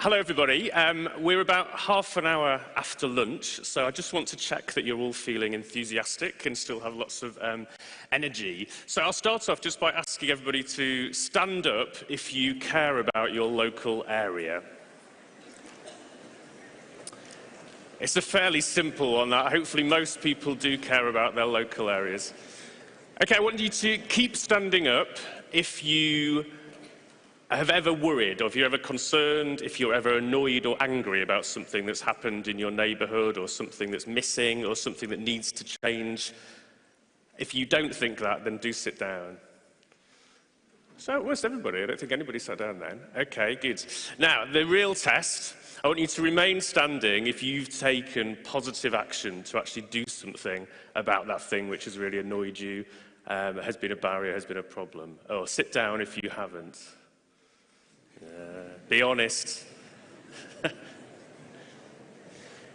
Hello everybody. We're about half an hour after lunch, so I just want to check that you're all feeling enthusiastic and still have lots of energy. So I'll start off just by asking everybody to stand up if you care about your local area. It's a fairly simple one that hopefully most people do care about their local areas. Okay, I want you to keep standing up if you have ever worried, or if you're ever concerned, if you're ever annoyed or angry about something that's happened in your neighbourhood, or something that's missing, or something that needs to change. If you don't think that, then do sit down. So almost everybody. I don't think anybody sat down then. Okay, good. Now, the real test, I want you to remain standing if you've taken positive action to actually do something about that thing which has really annoyed you, has been a barrier, has been a problem. Or sit down if you haven't. Be honest.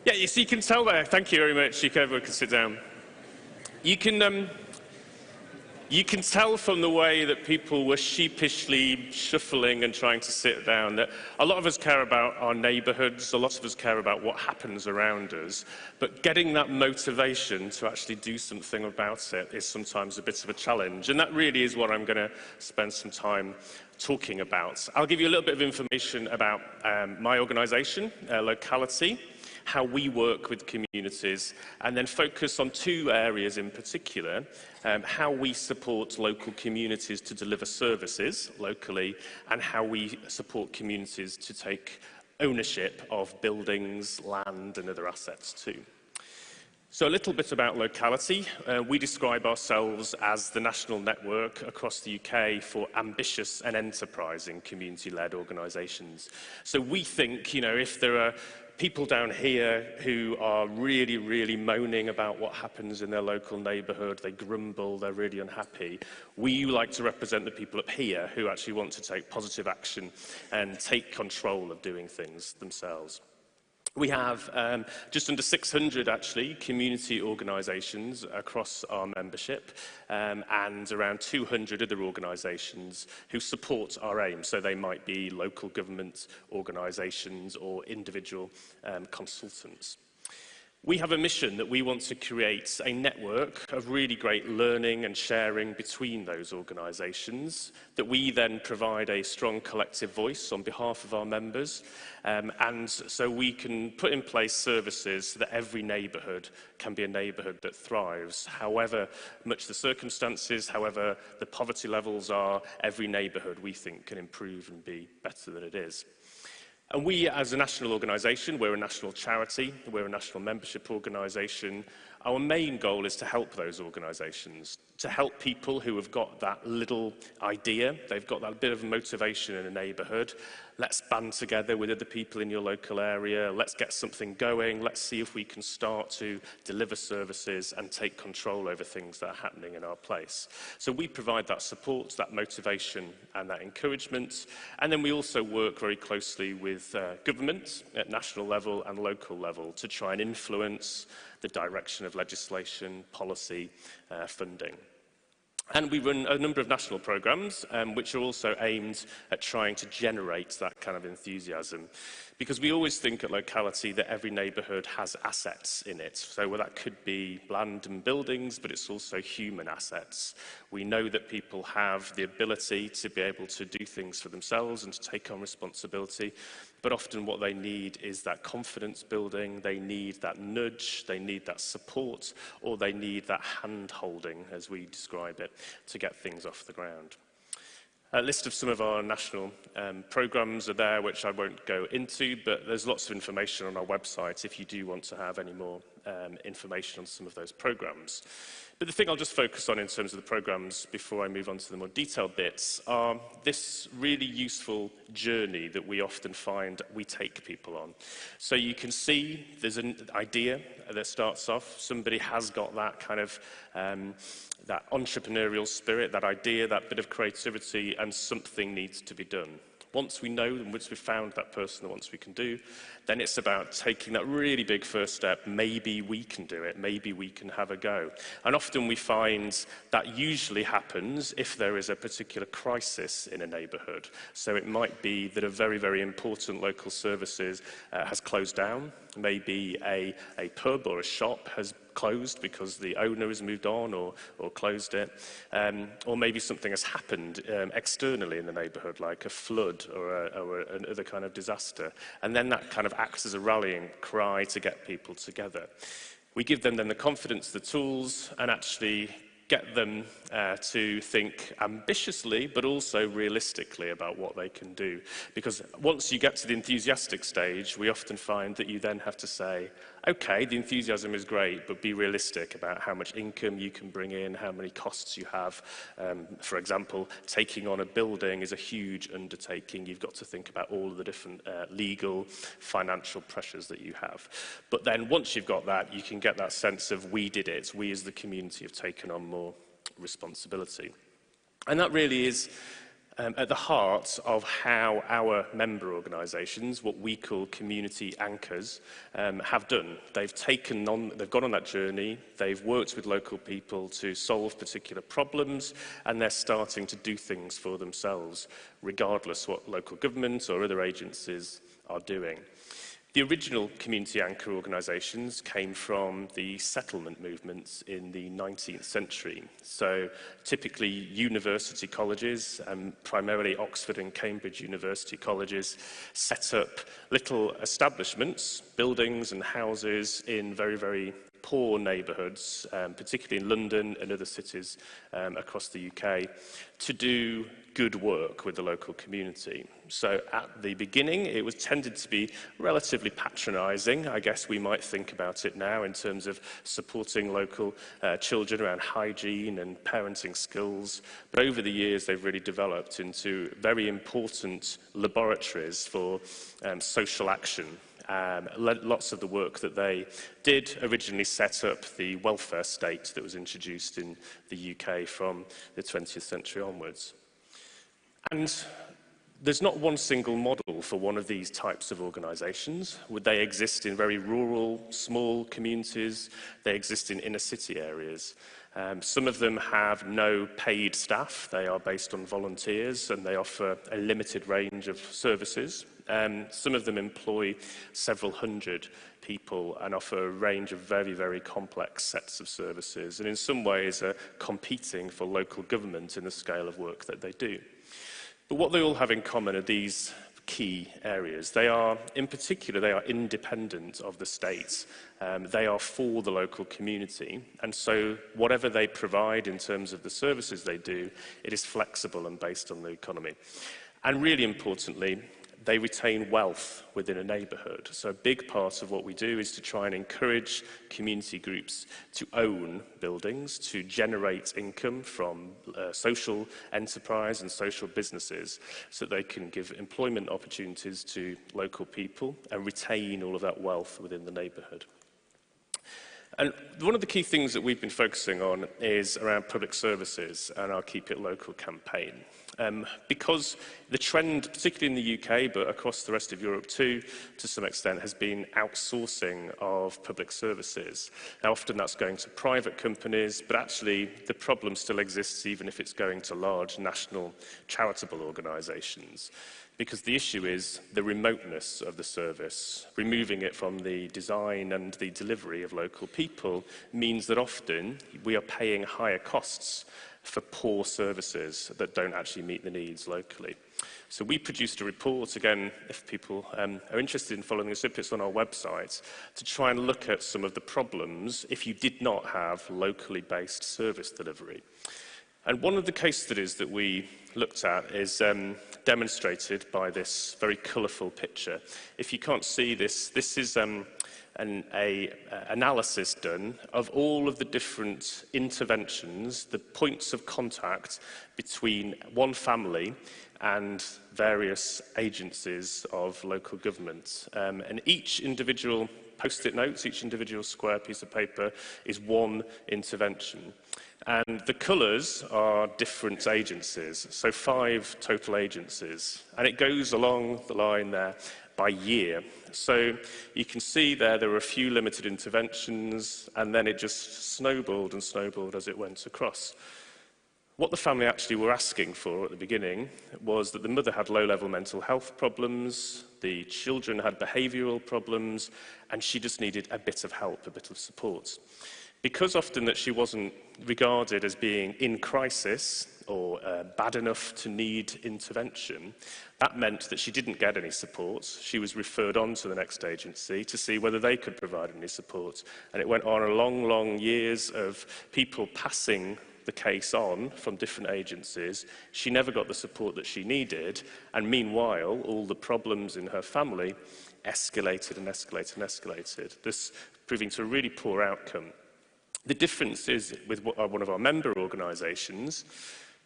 Yeah, so you can tell there. Thank you very much. Everyone can sit down. You can tell from the way that people were sheepishly shuffling and trying to sit down that a lot of us care about our neighbourhoods, a lot of us care about what happens around us, but getting that motivation to actually do something about it is sometimes a bit of a challenge, and that really is what I'm going to spend some time talking about. I'll give you a little bit of information about my organisation, Locality, how we work with communities, and then focus on two areas in particular: how we support local communities to deliver services locally, and how we support communities to take ownership of buildings, land and other assets too. So a little bit about Locality. We describe ourselves as the national network across the UK for ambitious and enterprising community-led organisations. So we think, if there are people down here who are really, really moaning about what happens in their local neighbourhood, they grumble, they're really unhappy, we like to represent the people up here who actually want to take positive action and take control of doing things themselves. We have just under 600, actually, community organisations across our membership, and around 200 other organisations who support our aim. So they might be local government organisations or individual consultants. We have a mission that we want to create a network of really great learning and sharing between those organisations, that we then provide a strong collective voice on behalf of our members, and so we can put in place services so that every neighbourhood can be a neighbourhood that thrives. However much the circumstances, however the poverty levels are, every neighbourhood we think can improve and be better than it is. And we, as a national organisation, we're a national charity, we're a national membership organisation. Our main goal is to help those organisations, to help people who have got that little idea, they've got that bit of motivation in a neighbourhood. Let's band together with other people in your local area, let's get something going, let's see if we can start to deliver services and take control over things that are happening in our place. So we provide that support, that motivation and that encouragement, and then we also work very closely with government at national level and local level to try and influence the direction of legislation, policy, funding. And we run a number of national programmes which are also aimed at trying to generate that kind of enthusiasm. Because we always think at Locality that every neighbourhood has assets in it. So that could be land and buildings, but it's also human assets. We know that people have the ability to be able to do things for themselves and to take on responsibility. But often what they need is that confidence building, they need that nudge, they need that support, or they need that hand-holding, as we describe it, to get things off the ground. A list of some of our national programmes are there, which I won't go into, but there's lots of information on our website if you do want to have any more information on some of those programmes. But the thing I'll just focus on in terms of the programmes before I move on to the more detailed bits are this really useful journey that we often find we take people on. So you can see there's an idea that starts off. Somebody has got that kind of that entrepreneurial spirit, that idea, that bit of creativity, and something needs to be done. Once we know and once we've found that person that wants we can do, then it's about taking that really big first step. Maybe we can do it. Maybe we can have a go. And often we find that usually happens if there is a particular crisis in a neighbourhood. So it might be that a very, very important local services has closed down. Maybe a pub or a shop has closed because the owner has moved on or closed it. Or maybe something has happened externally in the neighbourhood, like a flood or another kind of disaster. And then that kind of acts as a rallying cry to get people together. We give them then the confidence, the tools, and actually get them to think ambitiously but also realistically about what they can do. Because once you get to the enthusiastic stage, we often find that you then have to say, okay, the enthusiasm is great, but be realistic about how much income you can bring in, how many costs you have. For example, taking on a building is a huge undertaking. You've got to think about all of the different legal, financial pressures that you have. But then once you've got that, you can get that sense of we did it. We as the community have taken on more responsibility. And that really is at the heart of how our member organisations, what we call community anchors, have done. They've gone on that journey, they've worked with local people to solve particular problems, and they're starting to do things for themselves, regardless what local government or other agencies are doing. The original community anchor organisations came from the settlement movements in the 19th century. So typically university colleges, primarily Oxford and Cambridge university colleges, set up little establishments, buildings and houses in very, very poor neighbourhoods, particularly in London and other cities across the UK, to do good work with the local community. So at the beginning, it was tended to be relatively patronising. I guess we might think about it now in terms of supporting local children around hygiene and parenting skills. But over the years, they've really developed into very important laboratories for social action. Lots of the work that they did originally set up the welfare state that was introduced in the UK from the 20th century onwards. And there's not one single model for one of these types of organisations. They exist in very rural, small communities. They exist in inner city areas. Some of them have no paid staff. They are based on volunteers and they offer a limited range of services. Some of them employ several hundred people and offer a range of very, very complex sets of services, and in some ways are competing for local government in the scale of work that they do. But what they all have in common are these key areas. They are, in particular, they are independent of the state. They are for the local community, and so whatever they provide in terms of the services they do, it is flexible and based on the economy. And really importantly, they retain wealth within a neighbourhood. So a big part of what we do is to try and encourage community groups to own buildings, to generate income from social enterprise and social businesses so that they can give employment opportunities to local people and retain all of that wealth within the neighbourhood. And one of the key things that we've been focusing on is around public services and our Keep It Local campaign. Because the trend, particularly in the UK, but across the rest of Europe too, to some extent, has been outsourcing of public services. Now, often that's going to private companies, but actually the problem still exists even if it's going to large national charitable organisations. Because the issue is the remoteness of the service. Removing it from the design and the delivery of local people means that often we are paying higher costs for poor services that don't actually meet the needs locally. So we produced a report, again, if people are interested in following us up, it's on our website, to try and look at some of the problems if you did not have locally based service delivery. And one of the case studies that we looked at is demonstrated by this very colourful picture. If you can't see this, this is an analysis done of all of the different interventions, the points of contact between one family and various agencies of local government. And each individual post-it notes, each individual square piece of paper is one intervention. And the colours are different agencies, so 5 total agencies. And it goes along the line there by year. So you can see there were a few limited interventions, and then it just snowballed and snowballed as it went across. What the family actually were asking for at the beginning was that the mother had low-level mental health problems, the children had behavioural problems, and she just needed a bit of help, a bit of support. Because often that she wasn't regarded as being in crisis or bad enough to need intervention, that meant that she didn't get any support. She was referred on to the next agency to see whether they could provide any support. And it went on a long, long years of people passing the case on from different agencies. She never got the support that she needed, and meanwhile, all the problems in her family escalated and escalated and escalated, this proving to a really poor outcome. The difference is with one of our member organisations,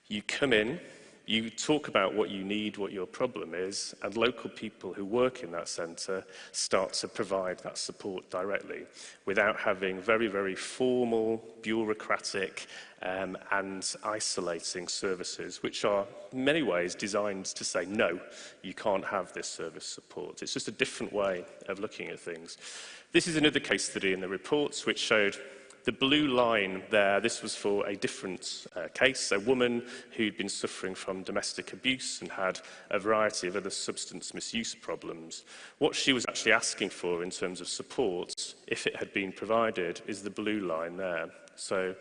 you come in, you talk about what you need, what your problem is, and local people who work in that centre start to provide that support directly without having very, very formal, bureaucratic and isolating services, which are in many ways designed to say, no, you can't have this service support. It's just a different way of looking at things. This is another case study in the reports which showed the blue line there. This was for a different case, a woman who'd been suffering from domestic abuse and had a variety of other substance misuse problems. What she was actually asking for in terms of support, if it had been provided, is the blue line there. So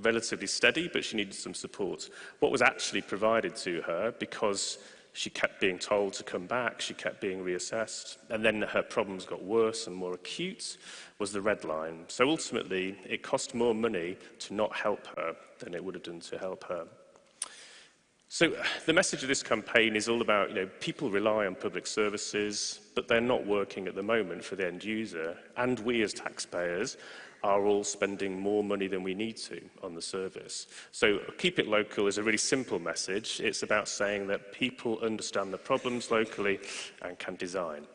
relatively steady, but she needed some support. What was actually provided to her, because she kept being told to come back, she kept being reassessed, and then her problems got worse and more acute, was the red line. So ultimately, it cost more money to not help her than it would have done to help her. So the message of this campaign is all about, people rely on public services, but they're not working at the moment for the end user, and we as taxpayers are all spending more money than we need to on the service. So keep it local is a really simple message. It's about saying that people understand the problems locally and can design.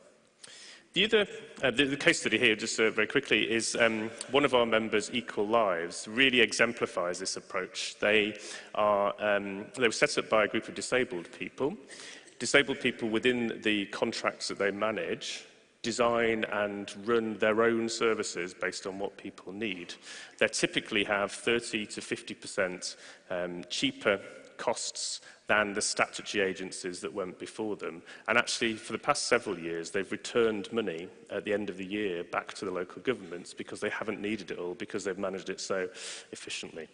The case study here, just very quickly, is one of our members, Equal Lives, really exemplifies this approach. They were set up by a group of disabled people within the contracts that they manage design and run their own services based on what people need. They typically have 30 to 50% cheaper costs than the statutory agencies that went before them. And actually, for the past several years, they've returned money at the end of the year back to the local governments because they haven't needed it all, because they've managed it so efficiently.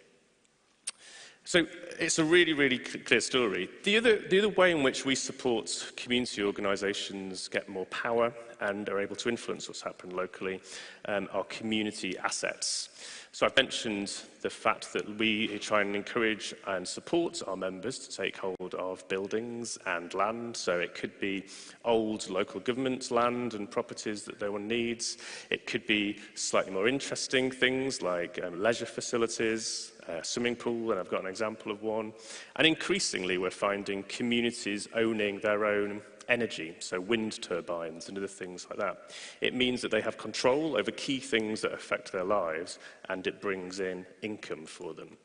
So it's a really, really clear story. The other way in which we support community organisations get more power and are able to influence what's happened locally are community assets. So I've mentioned the fact that we try and encourage and support our members to take hold of buildings and land. So it could be old local government land and properties that no one needs. It could be slightly more interesting things like leisure facilities, swimming pool, and I've got an example of one. And increasingly, we're finding communities owning their own energy, so wind turbines and other things like that. It means that they have control over key things that affect their lives, and it brings in income for them.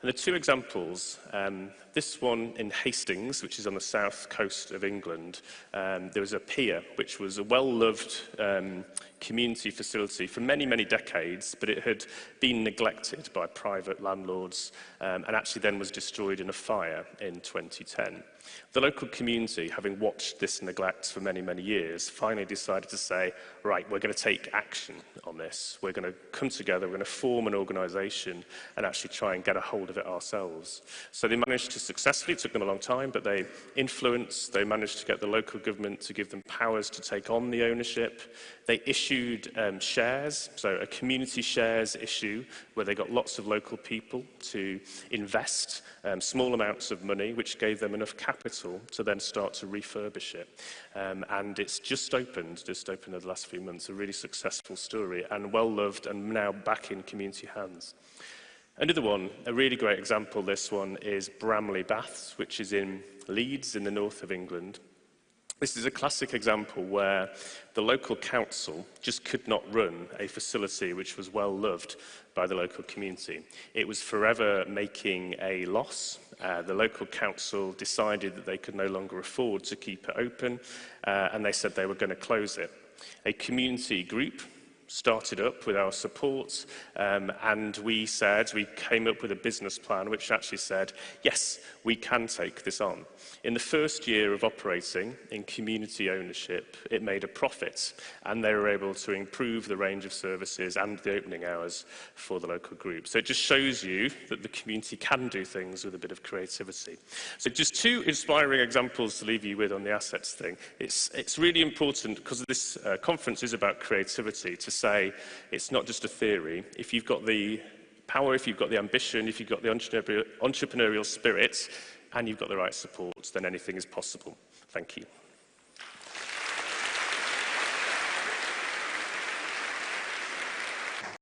And the two examples, this one in Hastings, which is on the south coast of England, there was a pier, which was a well-loved community facility for many, many decades, but it had been neglected by private landlords and actually then was destroyed in a fire in 2010. The local community, having watched this neglect for many, many years, finally decided to say, right, we're going to take action on this. We're going to come together, we're going to form an organisation and actually try and get a hold of it ourselves. So they managed to successfully, it took them a long time, but they influenced, they managed to get the local government to give them powers to take on the ownership. They issued shares, so a community shares issue where they got lots of local people to invest small amounts of money, which gave them enough capital to then start to refurbish it. And it's just opened in the last few months, a really successful story and well loved and now back in community hands. Another one, a really great example, this one is Bramley Baths, which is in Leeds in the north of England. This is a classic example where the local council just could not run a facility which was well loved by the local community. It was forever making a loss. The local council decided that they could no longer afford to keep it open, and they said they were going to close it. A community group started up with our support, and we came up with a business plan which actually said, yes, we can take this on. In the first year of operating in community ownership, it made a profit, and they were able to improve the range of services and the opening hours for the local group. So it just shows you that the community can do things with a bit of creativity. So just two inspiring examples to leave you with on the assets thing. It's really important, because this conference is about creativity, to say it's not just a theory. If you've got the power, if you've got the ambition, if you've got the entrepreneurial spirit, and you've got the right support, then anything is possible. Thank you.